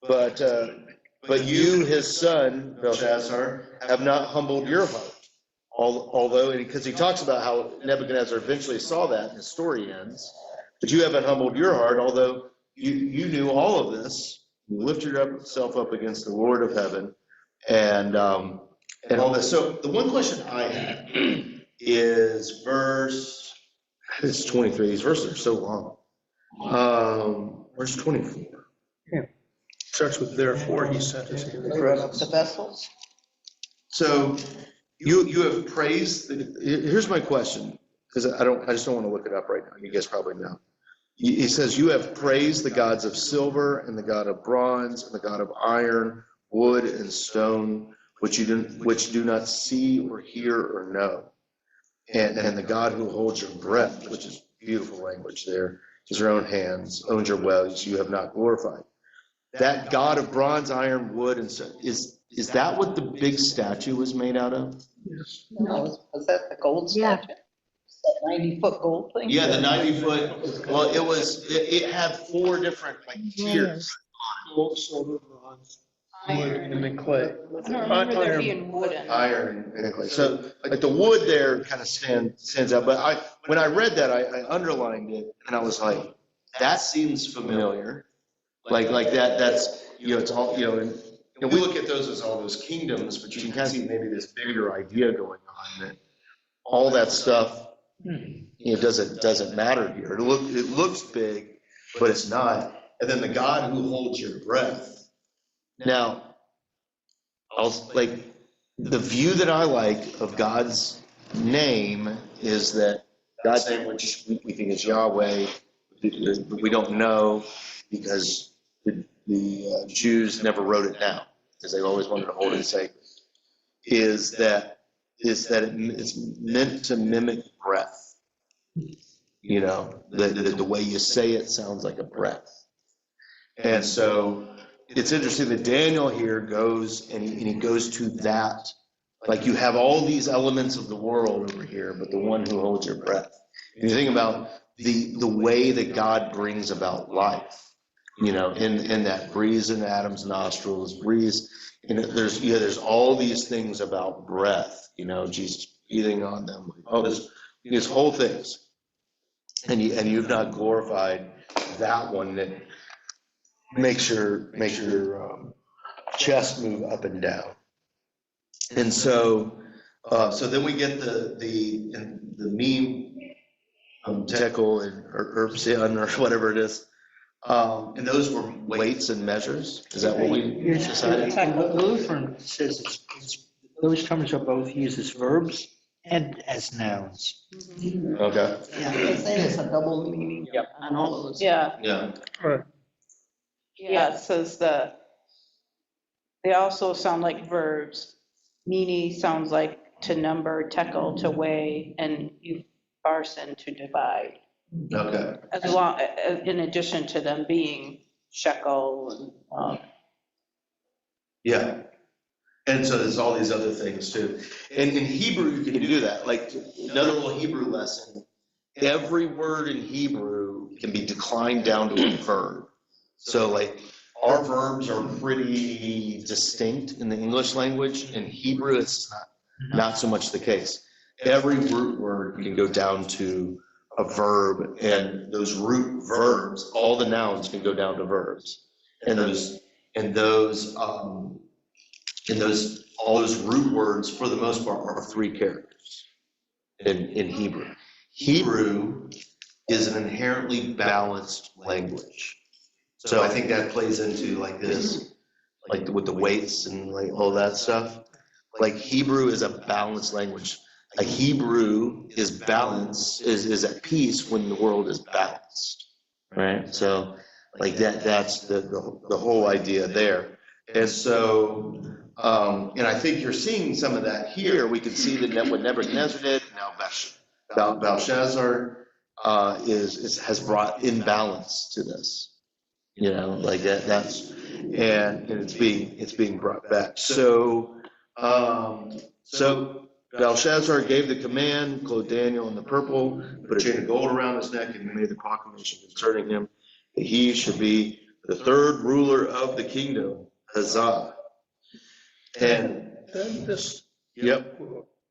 but you, his son, Belshazzar, have not humbled your heart. Although, because he talks about how Nebuchadnezzar eventually saw that, and the story ends. But you haven't humbled your heart, although you knew all of this. You lifted yourself up against the Lord of heaven, and all this. So the one question I had is it's 23. These verses are so long. Verse 24. Yeah. Starts with therefore he sent us here. The vessels. So you have praised. Here's my question, because I just don't want to look it up right now. You guys probably know. He says, you have praised the gods of silver and the god of bronze and the god of iron, wood and stone, which do not see or hear or know. And the God who holds your breath, which is beautiful language there, is your own hands, owns your wells, you have not glorified. That God of bronze, iron, wood, and stone, is that what the big statue was made out of? Yes. No, was that the gold statue? 90-foot gold thing? Yeah, the 90-foot, well, it had 4 different like tiers. Gold, silver, bronze, wood, and then clay. I don't remember there being wooden. Iron and clay. So like the wood there kind of stands out, but when I read that, I underlined it and I was like, that seems familiar. Like that's, it's all, and we look at those as all those kingdoms, but you can kind of see maybe this bigger idea going on that all that stuff, doesn't matter here. It looks big, but it's not. And then the God who holds your breath. Now, the view that I like of God's name is that God's name, which we think is Yahweh, we don't know because the Jews never wrote it down because they always wanted to hold it sacred. Is that it's meant to mimic breath. The way you say it sounds like a breath. And so it's interesting that Daniel here goes and he goes to that, like you have all these elements of the world over here, but the one who holds your breath. And you think about the way that God brings about life, in that breeze in Adam's nostrils, breeze, and there's all these things about breath, Jesus breathing on them, these whole things. And you've not glorified that one that makes your chest move up and down. And so then we get the meme tekel or Erbsen or whatever it is. And those were weights and measures. Is that what we decided? Lutheran says those terms are both used as verbs and as nouns. Okay. Yeah, they say it's a double meaning on all of those. Yeah. Yeah. Right. Yeah, it says they also sound like verbs. Mene sounds like to number, tekel to weigh, and upharsin to divide. Okay. As long, in addition to them being shekel and, Yeah. And so there's all these other things too. And in Hebrew, you can do that. Like another little Hebrew lesson, every word in Hebrew can be declined down to a verb. So like our verbs are pretty distinct in the English language. In Hebrew, it's not so much the case. Every root word can go down to a verb, and those root verbs, all the nouns can go down to verbs. And all those root words, for the most part, are 3 characters in Hebrew. Hebrew is an inherently balanced language. So I think that plays into like this, like with the weights and like all that stuff. Like Hebrew is a balanced language. A Hebrew is balanced, is at peace when the world is balanced, right? So like that's the whole idea there. And so, and I think you're seeing some of that here. We can see that what Nebuchadnezzar did, now Belshazzar has brought imbalance to this. Like that's and it's being brought back. So Belshazzar gave the command, clothed Daniel in the purple, put a chain of gold around his neck, and he made the proclamation concerning him that he should be the 3rd ruler of the kingdom, Huzzah. And this. Yep.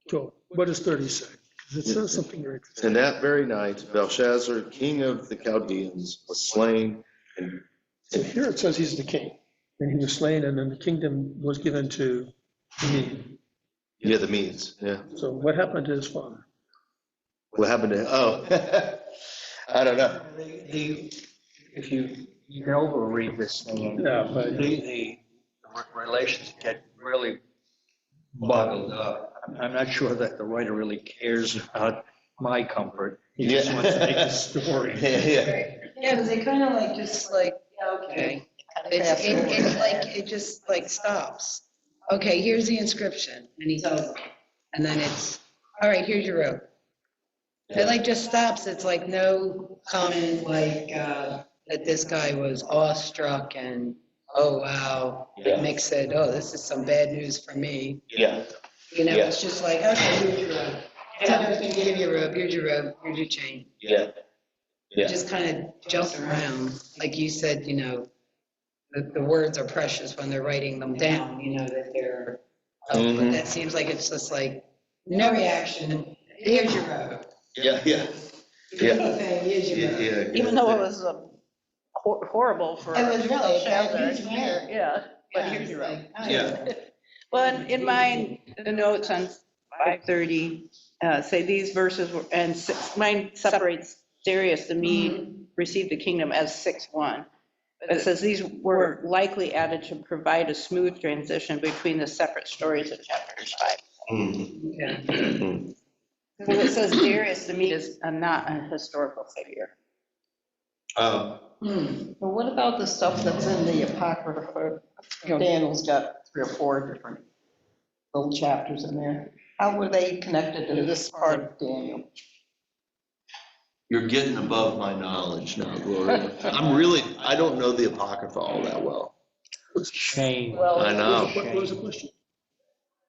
So what does 30 say? Because it says something very interesting. And that very night, Belshazzar, king of the Chaldeans, was slain. And so here it says he's the king, and he was slain, and then the kingdom was given to the Mede. Yeah, the Medes. Yeah. So what happened to his father? What happened to? I don't know. If you can overread this thing, but the relations get really bottled up. I'm not sure that the writer really cares about my comfort. He just wants to make a story. Yeah, because they kind of like, just like, okay. It's like, it just like stops. Okay, here's the inscription, and he tells them. And then it's, all right, here's your robe. It like just stops. It's like no comment like that this guy was awestruck and, oh, wow. Yeah. Nick said, oh, this is some bad news for me. Yeah. It's just like, okay, here's your robe. Give you a robe, here's your robe, here's your chain. Yeah. Yeah. Just kind of jump around, like you said, you know, the words are precious when they're writing them down, you know, that they're, but that seems like it's just like, no reaction, here's your robe. Yeah, yeah. Yeah. Here's your robe. Yeah. Even though it was horrible for. It was really Shelter. bad. Here's your robe. Yeah, but Yeah, here's it's your robe. like, oh, Yeah. Well, in my notes on 5:30, say these verses were, and mine separates Darius the Mede received the kingdom as 6:1. But it says these were likely added to provide a smooth transition between the separate stories of chapters 5. Okay. Because it says Darius the Mede is not a historical figure. But what about the stuff that's in the Apocrypha? You know, Daniel's got 3 or 4 different little chapters in there. How were they connected to this part of Daniel? You're getting above my knowledge now, Gloria. I don't know the Apocrypha all that well. Shame. Well, I know. What was the question?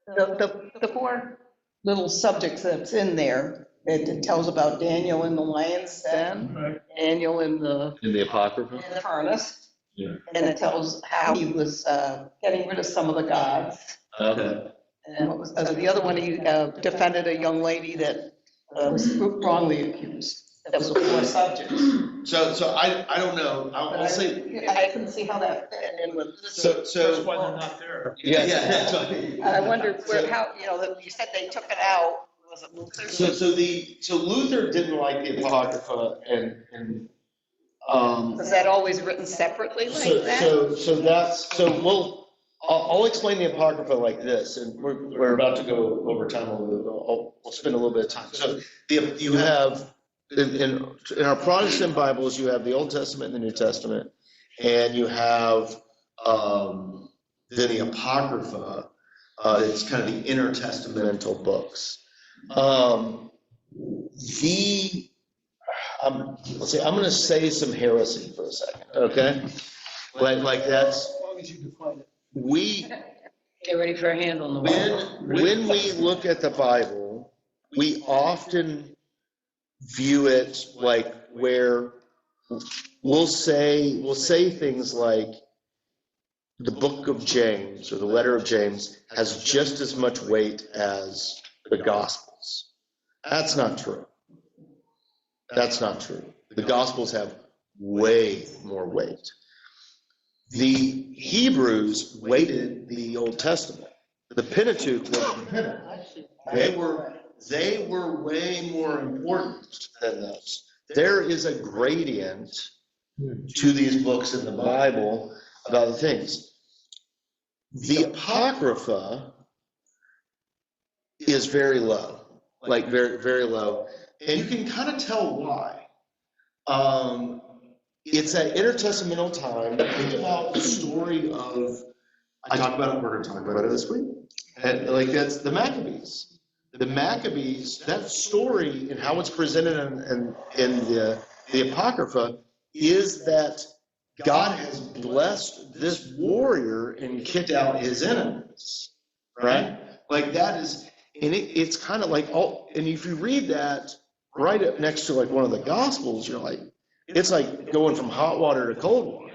The 4 little subjects that's in there, it tells about Daniel in the lion's den, Daniel in the In the Apocrypha? furnace, Yeah. and it tells how he was getting rid of some of the gods. Okay. And what was the other one? He defended a young lady that was wrongly accused. That was 4 subjects. So I don't know. I'll say. I couldn't see how that fit in with this. That's why they're not there. Yeah. I wondered how, you know, you said they took it out. Was it Luther? So Luther didn't like the Apocrypha and Was that always written separately like that? I'll explain the Apocrypha like this, and we're about to go over time a little bit. We'll spend a little bit of time. So you have in our Protestant Bibles, you have the Old Testament and the New Testament, and you have then the Apocrypha. It's kind of the intertestamental books. I'm going to say some heresy for a second, okay? Like that's. As long as you define it. Get ready for a hand on the wall. When we look at the Bible, we often view it like where we'll say things like the book of James or the letter of James has just as much weight as the Gospels. That's not true. That's not true. The Gospels have way more weight. The Hebrews weighted the Old Testament. The Pentateuch was the Pentateuch. They were way more important than those. There is a gradient to these books in the Bible about the things. The Apocrypha is very low, like very, very low. And you can kind of tell why. It's that intertestamental time. Think about the story of, I talked about it, we're going to talk about it this week. And like that's the Maccabees. The Maccabees, that story and how it's presented in the Apocrypha is that God has blessed this warrior and kicked out his enemies, right? Like that is, and it's kind of like, and if you read that right up next to like one of the Gospels, you're like, it's like going from hot water to cold water,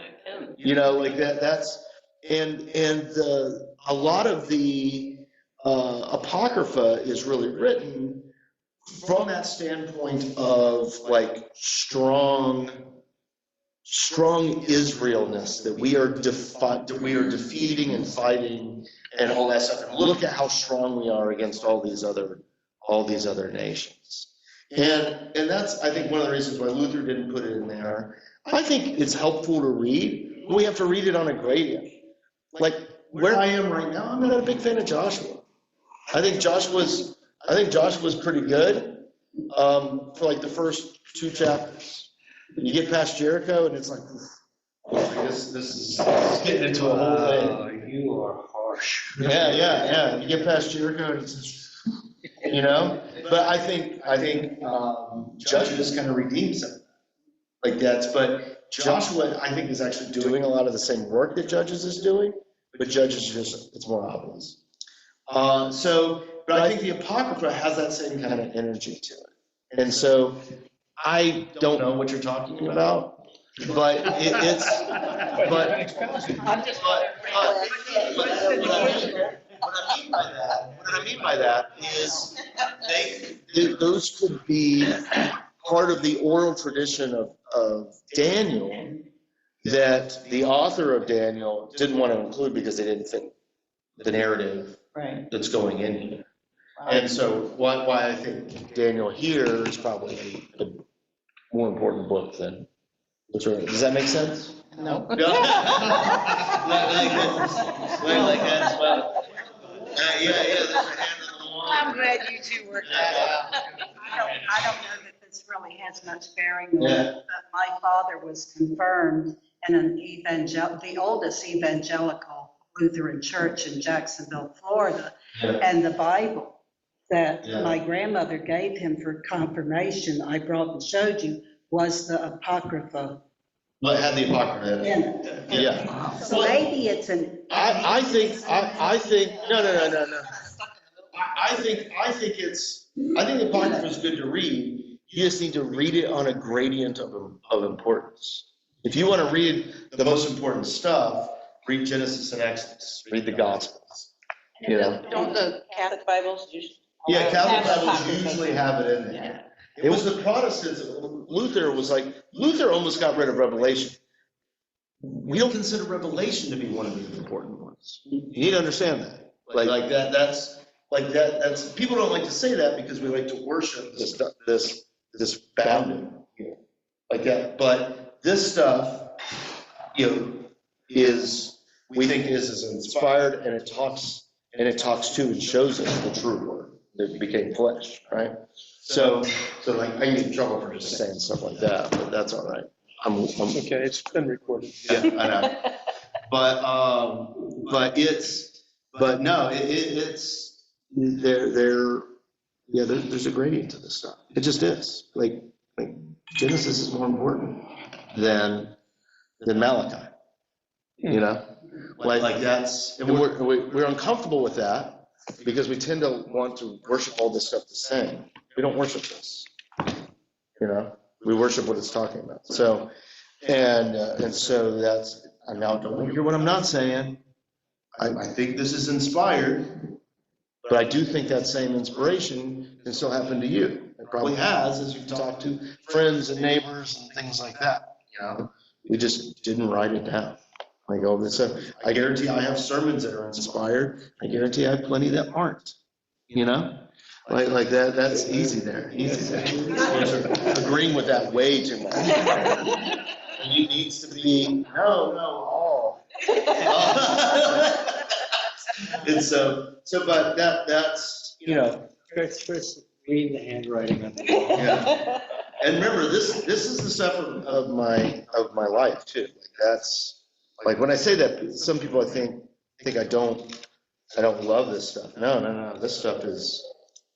you know, like that's, and a lot of the Apocrypha is really written from that standpoint of like strong Israelness, that we are defeating and fighting and all that stuff. And look at how strong we are against all these other nations. And that's, I think, one of the reasons why Luther didn't put it in there. I think it's helpful to read, but we have to read it on a gradient. Like where I am right now, I'm not a big fan of Joshua. I think Joshua's pretty good for like the first 2 chapters. You get past Jericho, and it's like, this is getting into a whole thing. You are harsh. Yeah. You get past Jericho, and it's just, you know. But I think Judges kind of redeems him, like that's. But Joshua, I think, is actually doing a lot of the same work that Judges is doing, but Judges it's more obvious. So but I think the Apocrypha has that same kind of energy to it. And so I don't know what you're talking about, but it's, but, I'm just what I mean by that is those could be part of the oral tradition of Daniel that the author of Daniel didn't want to include because they didn't fit the narrative Right. that's going in here. And so why I think Daniel here is probably a more important book than, does that make sense? No. Like that as well. Yeah, there's a hand on the wall. I'm glad you two worked that out. I don't know that this really has much bearing on Yeah. it, but my father was confirmed in the oldest evangelical Lutheran church in Jacksonville, Florida. Yeah. And the Bible that Yeah. my grandmother gave him for confirmation, I brought and showed you, was the Apocrypha Well, it had the Apocrypha in in it. it. Yeah. So maybe it's an. I think, no. I think the Apocrypha is good to read. You just need to read it on a gradient of importance. If you want to read the most important stuff, read Genesis and Exodus, read the Gospels, you know? Don't the Catholic Bibles usually? Yeah, Catholic Have Bibles Apocrypha. usually have it in there. It was the Protestants, Luther almost got rid of Revelation. We don't consider Revelation to be one of the important ones. You need to understand that. That's people don't like to say that because we like to worship this bounding, you know, like that. But this stuff, you know, we think is inspired, and it talks to and shows us the true word that became flesh, right? So like I get in trouble for just saying stuff like that, but that's all right. I'm Okay, it's been recorded. yeah, I know. But no, it's there's a gradient to this stuff. It just is. Like Genesis is more important than Malachi. You know, like that's, and we're uncomfortable with that because we tend to want to worship all this stuff the same. We don't worship this. You know, we worship what it's talking about. So, and so that's, and now don't hear what I'm not saying. I think this is inspired, but I do think that same inspiration can still happen to you. It probably has, as you've talked to friends and neighbors and things like that. You know, we just didn't write it down. Like all this stuff. I guarantee I have sermons that are inspired. I guarantee I have plenty that aren't. You know, like that. That's easy there. Agreeing with that way too much. It needs to be all. And so, but that's, you know. Chris, read the handwriting on the wall. Yeah. And remember, this is the stuff of my life too. Like that's, like when I say that, some people I think I don't love this stuff. No. This stuff is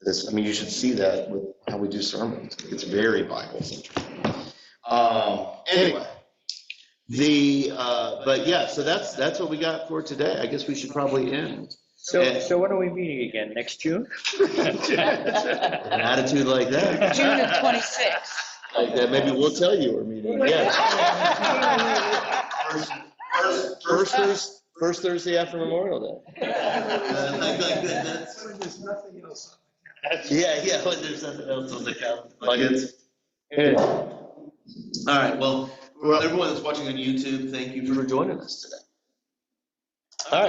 this. I mean, you should see that with how we do sermons. It's very Bible centric. Anyway, but yeah, so that's what we got for today. I guess we should probably end. So when are we meeting again? Next June? An attitude like that. June of 26. Like that, maybe we'll tell you we're meeting. Yeah. First Thursday after Memorial Day. There's nothing else. Yeah, when there's nothing else on the calendar. Like it's. All right, well, for everyone that's watching on YouTube, thank you for joining us today. All right.